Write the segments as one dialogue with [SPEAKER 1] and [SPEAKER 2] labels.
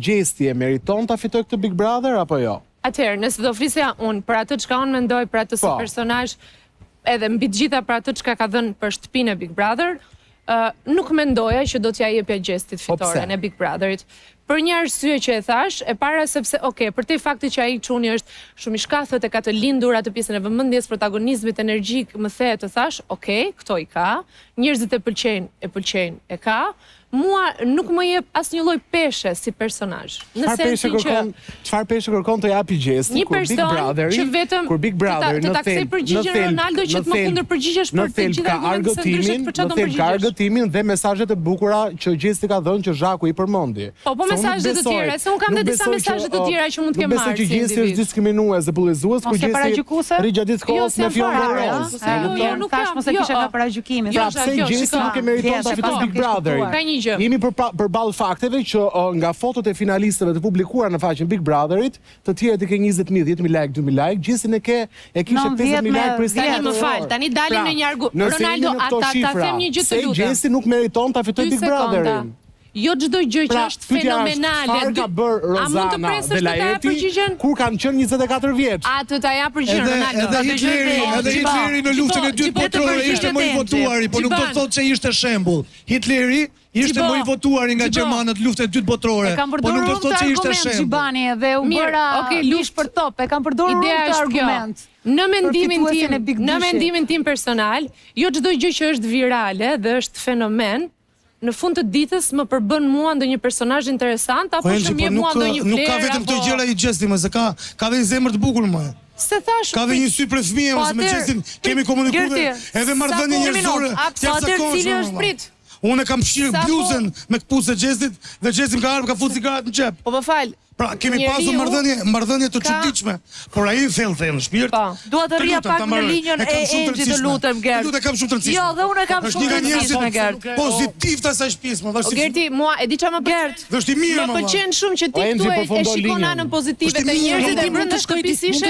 [SPEAKER 1] gjesti e meriton ta fitoj këtë Big Brother apo jo?
[SPEAKER 2] Atëherë, nëse do flisja unë për atë çka unë mendoj për atë si personazh, edhe mbi të gjitha për atë çka ka dhënë për shtëpinë e Big Brother, nuk mendoja që do t'ja jepja gjestit fitoren e Big Brotherit. Për një arsye që e thash, e para sepse, për te fakti që ai çuni është shumë i shkathët, e ka të lindur atë pjesën e vëmendjes, protagonizmit energjik, më the të thash, këto i ka, njerëzit e pëlqejnë, e ka. Mua nuk më jep asnjë lloj peshe si personazh. Në sensin që
[SPEAKER 1] çfarë peshe kërkon të japi gjesti kur Big Brotheri, kur Big Brotheri
[SPEAKER 2] në thelb, Ronaldo që të më kundërpërgjigjesh për të gjitha argumentet për çfarë do përgjigjesh.
[SPEAKER 1] Ka argëtimin dhe mesazhet e bukura që gjesti ka dhënë që Zhaku i përmendi.
[SPEAKER 2] Po mesazhe të tjera, se un kam dhe disa mesazhe të tjera që mund të kem marrë.
[SPEAKER 1] Besoj që gjesti është diskriminues dhe bullizues, kur gjesti rri gjatë ditës kohës me fjalë roz.
[SPEAKER 3] Nuk tash mos e kisha nga paragjykimi.
[SPEAKER 1] Pse gjesti nuk e meriton ta fitojë Big Brotheri? Jemi përballë fakteve që nga fotot e finalistëve të publikuara në faqen Big Brotherit, të tjerët i ke 20.000, 10.000 like, 2.000 like, gjistin e kishe 50.000 like për
[SPEAKER 2] tani më fal, tani dalim në një argument. Ronaldo, ta them një gjë të lutem.
[SPEAKER 1] Se gjesti nuk meriton ta fitojë Big Brotherin.
[SPEAKER 2] Jo çdo gjë që është fenomenale.
[SPEAKER 1] Çfarë ka bërë Rozana dhe Lajeti kur kanë qenë 24 vjeç?
[SPEAKER 2] Atë ta ja përgjigjen Ronaldo.
[SPEAKER 4] Edhe Hitleri në luftën e dytë botërore ishte më i votuari, po nuk do të thotë se ishte shembull. Hitleri ishte më i votuari nga gjermanët në luftën e dytë botërore, po nuk do të thotë se ishte shembull.
[SPEAKER 3] Xhibani dhe u bëra lush për top, e kanë përdorur këtë argument.
[SPEAKER 2] Në mendimin tim personal, jo çdo gjë që është virale dhe është fenomen, në fund të ditës më përbën mua ndonjë personazh interesant apo shumë mua ndonjë flerë.
[SPEAKER 4] Nuk ka vetëm këto gjëra i gjesti më, se ka edhe zemër të bukur më.
[SPEAKER 2] Se thash,
[SPEAKER 4] ka dhe një sy për fëmijë ose me gjestin kemi komunikuar edhe marrëdhënie njerëzore.
[SPEAKER 2] Cili është prit?
[SPEAKER 4] Unë kam fshirë bluzën me këpucë gjestit dhe gjesti më ka ardhur ka futur cigaret në xhep.
[SPEAKER 2] Po më fal.
[SPEAKER 4] Pra kemi pasur marrëdhënie të çuditshme, por ai thellë në shpirt.
[SPEAKER 3] Dua të rria pak në linjën e Enxhit, të lutem Gert.
[SPEAKER 4] Lutem, kam shumë të rëndësishme.
[SPEAKER 3] Jo, dhe unë kam shumë të rëndësishme Gert.
[SPEAKER 4] Pozitiv të asaj shtëpisë, më
[SPEAKER 2] vazhdim. Gerti, mua e di çfarë më Gert.
[SPEAKER 4] Është i mirë
[SPEAKER 2] më pëlqen shumë që ti këtu e shikon anën pozitive të njerëzit e brenda shtëpisë ishe.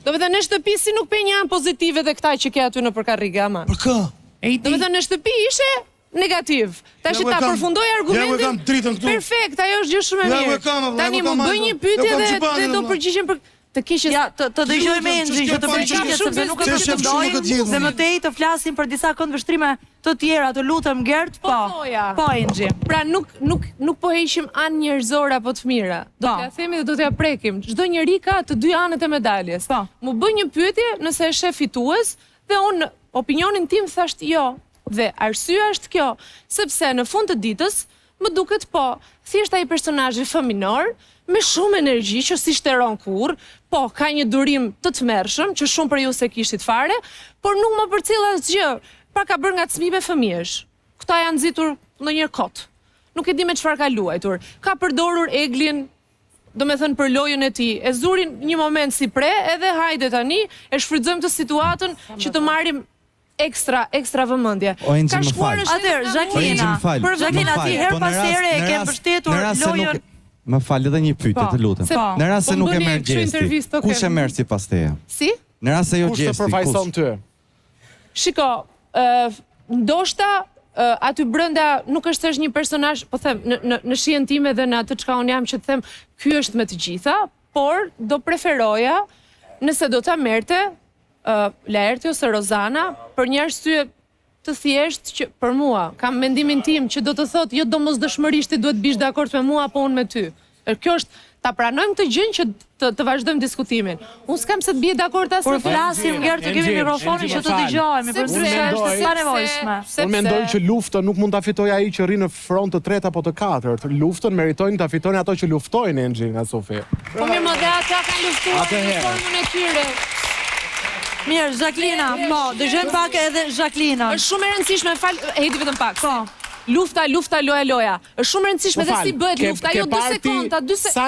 [SPEAKER 2] Do të thënë në shtëpi si nuk pe një anë pozitive dhe këta që ke aty nëpër karrige ama.
[SPEAKER 4] Për kë?
[SPEAKER 2] Do të thënë në shtëpi ishe negativ. Tash ta përfundoj argumentin. Perfekt, ajo është gjë shumë e mirë. Tani më bëj një pyetje dhe do përgjigjem për të kishe
[SPEAKER 3] të dëgjojmë Enxhin që të përgjigjet sepse nuk e pretendoj dhe më tej të flasim për disa këndvështrime të tjera, të lutem Gert, po Enxhi.
[SPEAKER 2] Pra nuk po heqim anë njerëzore apo të mira. Do t'ja themi dhe do t'ja prekim. Çdo njeri ka të dy anët e medaljes. Mu bëj një pyetje nëse është fitues dhe unë opinionin tim thashë jo. Dhe arsyeja është kjo, sepse në fund të ditës më duket thjesht ai personazhi fëminor me shumë energji që si shteron kurrë, ka një durim të tmerrshëm që shumë për ju se kishit fare, por nuk më përcjell asgjë. Pra ka bërë ngacmime fëmijësh. Këta janë nxitur ndonjëherë kot. Nuk e di me çfarë ka luajtur. Ka përdorur eglin, do me thënë për lojën e tij. E zurin një moment si pre, edhe hajde tani e shfrytëzojmë të situatën që të marrim ekstra vëmendje.
[SPEAKER 5] Ka shkuar
[SPEAKER 3] atëherë Jacqueline. Për Jacqueline ti her pas here e ke mbështetur lojën.
[SPEAKER 5] Më fal edhe një pyetje të lutem. Në rast se nuk e merr gjesti, kush e merr sipas teje?
[SPEAKER 2] Si?
[SPEAKER 5] Në rast se jo gjesti.
[SPEAKER 1] Kush të përfaqëson ty?
[SPEAKER 2] Shiko, ndoshta aty brenda nuk është thjesht një personazh, po them, në shijen time dhe në atë çka un jam që të them, ky është me të gjitha, por do preferoja nëse do ta merrte Laerti ose Rozana për një arsye të thjesht që për mua kam mendimin tim që do të thotë jo domosdoshmërisht ti duhet bish dakord me mua apo unë me ty. Kjo është ta pranojmë këtë gjë që të vazhdojmë diskutimin. Unë s'kam se të bie dakord as
[SPEAKER 3] kur flasim Gert të kemi mikrofonin që të dëgjohemi, për ndryshe është pa nevojshme.
[SPEAKER 1] Unë mendoj që luftën nuk mund ta fitojë ai që rri në front të tretë apo të katërt. Luftën meritojnë ta fitojnë ato që luftojnë Enxhi nga Sofi.
[SPEAKER 2] Po mirë, më dhe ata kanë luftuar në formën e tyre.
[SPEAKER 3] Mirë, Jacqueline, dëgjojmë pak edhe Jacqueline.
[SPEAKER 2] Është shumë e rëndësishme, hejti vetëm pak. Lufta, loja. Është shumë e rëndësishme dhe si bëhet lufta, jo 2 sekonda, 2 sekonda.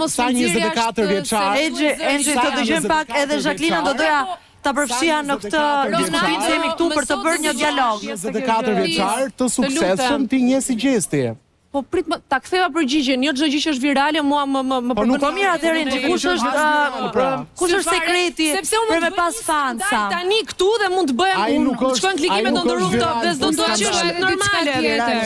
[SPEAKER 1] Sa 24 vjeçar.
[SPEAKER 3] Enxhi, të dëgjojmë pak edhe Jacqueline, do doja ta përfshija në këtë diskutim se jemi këtu për të bërë një dialog.
[SPEAKER 1] 24 vjeçar të suksesshëm ti njeh si gjesti.
[SPEAKER 2] Po prit ta ktheva përgjigjen, jo çdo gjë që është virale mua më
[SPEAKER 3] nuk ka mirë atëherë kush është sekreti për me pas fansa.
[SPEAKER 2] Tani këtu dhe mund të bëhem shkojnë klikime do ndërrua dhe s'do të thotë që është normale.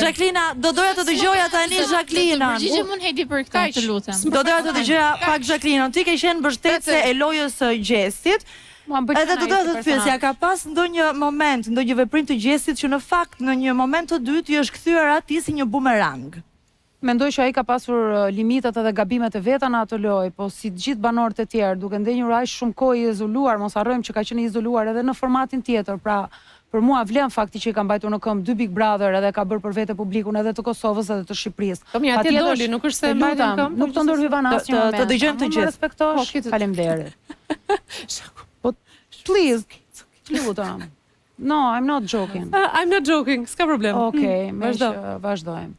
[SPEAKER 3] Jacqueline, do doja të dëgjoja tani Jacqueline.
[SPEAKER 6] Përgjigje mund Heidi për këtë, të lutem.
[SPEAKER 3] Do doja të dëgjoja pak Jacqueline. Ti ke qenë mbështetëse e lojës së Gjestit. Edhe do doja të pyesja, ka pas ndonjë moment, ndonjë veprim të Gjestit që në fakt në një moment të dytë i është kthyer atij si një bumerang?
[SPEAKER 7] Mendoj që ai ka pasur limitat edhe gabimet e veta në atë lojë, po si të gjithë banorët e tjerë, duke ndenjur aq shumë kohë i izoluar, mos harrojmë që ka qenë i izoluar edhe në formatin tjetër, pra për mua vlen fakti që i ka mbajtur në këmbë 2 Big Brother edhe ka bërë për vete publikun edhe të Kosovës edhe të Shqipërisë.
[SPEAKER 2] Po mirë, atje doli, nuk është se mbajtur në këmbë.
[SPEAKER 7] Nuk të ndërhyvan asnjë moment.
[SPEAKER 3] Të dëgjojmë të gjithë.
[SPEAKER 7] Respektosh. Faleminderit. Please, lutem. No, I'm not joking.
[SPEAKER 2] I'm not joking, s'ka problem.
[SPEAKER 7] Okej, vazhdojmë.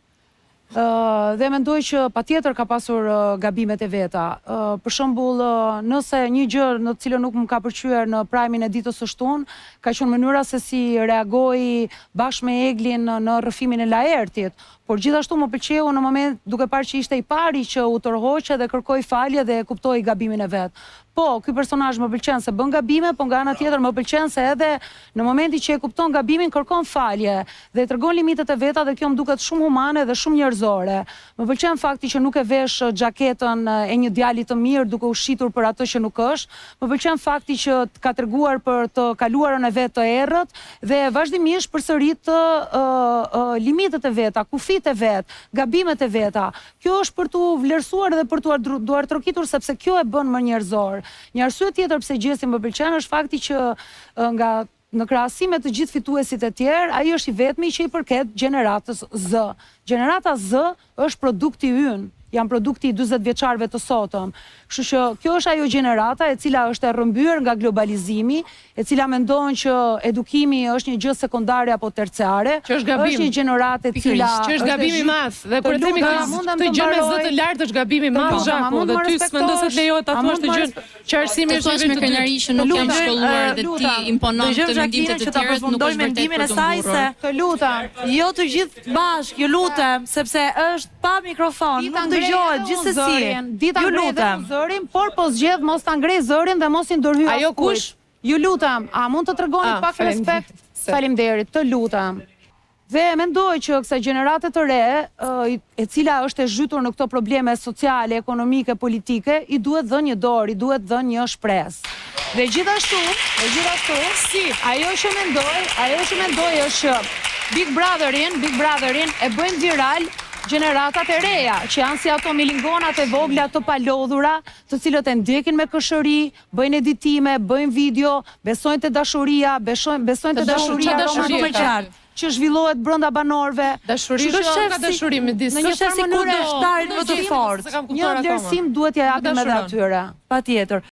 [SPEAKER 7] Dhe mendoj që patjetër ka pasur gabimet e veta. Për shembull, nëse një gjë në të cilën nuk më ka pëlqyer në prajmin e ditës së shtunë, ka qenë mënyra se si reagoi bashkë me Eglin në rrëfimin e Laertit. Por gjithashtu më pëlqeu në moment duke parë që ishte i pari që u tërhoqe dhe kërkoi falje dhe e kuptoi gabimin e vet. Po, ky personazh më pëlqen se bën gabime, po nga ana tjetër më pëlqen se edhe në momentin që e kupton gabimin kërkon falje dhe tregon limitet e veta dhe kjo më duket shumë humane dhe shumë njerëzore. Më pëlqen fakti që nuk e vesh xhaketën e një djali të mirë duke u shitur për atë që nuk është. Më pëlqen fakti që ka treguar për të kaluarën e vet të errët dhe vazhdimisht përsërit limitet e veta, kufit e vet, gabimet e veta. Kjo është për tu vlerësuar dhe për tu duartrokitur sepse kjo e bën më njerëzor. Një arsye tjetër pse Gjesi më pëlqen është fakti që në krahasim me të gjithë fituesit e tjerë, ai është i vetmi që i përket gjeneratës Z. Gjenerata Z është produkti ynë. Janë produkti i 40 vjeçarëve të sotëm. Kështu që kjo është ajo gjenerata e cila është e rrëmbyer nga globalizimi, e cila mendon që edukimi është një gjë sekondare apo terciare.
[SPEAKER 2] Që është gabim.
[SPEAKER 7] Është një gjenerate e cila
[SPEAKER 2] që është gabim i madh. Dhe kur themi këtë gjë me zë të lartë është gabim i madh, Zhaku, dhe ty s'mendon se lejohet ta thuash të gjën që arsimi është
[SPEAKER 6] vetëm me kënaqëri që nuk jam shkolluar dhe ti imponon të mendimet të tjerët, nuk është
[SPEAKER 3] mendimin e saj se
[SPEAKER 7] të lutem,
[SPEAKER 3] jo të gjithë bashkë, ju lutem, sepse është pa mikrofon. Dëgjohet gjithsesi.
[SPEAKER 7] Dita ngrej zërin, por po zgjedh mos ta ngrej zërin dhe mos i ndërhyj.
[SPEAKER 2] Ajo kush?
[SPEAKER 7] Ju lutem, a mund të tregoni pak respekt? Faleminderit, të lutem. Dhe mendoj që kësaj gjenerate të re, e cila është e zhytur në këto probleme sociale, ekonomike, politike, i duhet dhënë një dorë, i duhet dhënë një shpresë. Dhe gjithashtu, ajo që mendoj është që Big Brotherin e bëjnë viral gjeneratat e reja, që janë si ato milingonat e vogla të palodhura, të cilët e ndjekin me këshëri, bëjnë editime, bëjnë video, besojnë të dashuria, që zhvillohet brenda banorëve.
[SPEAKER 2] Dashuria ka dashuri midis.
[SPEAKER 3] Në një farë mënyrë shtarin më të fortë.
[SPEAKER 7] Një vlerësim duhet ja japim edhe atyre.
[SPEAKER 3] Patjetër.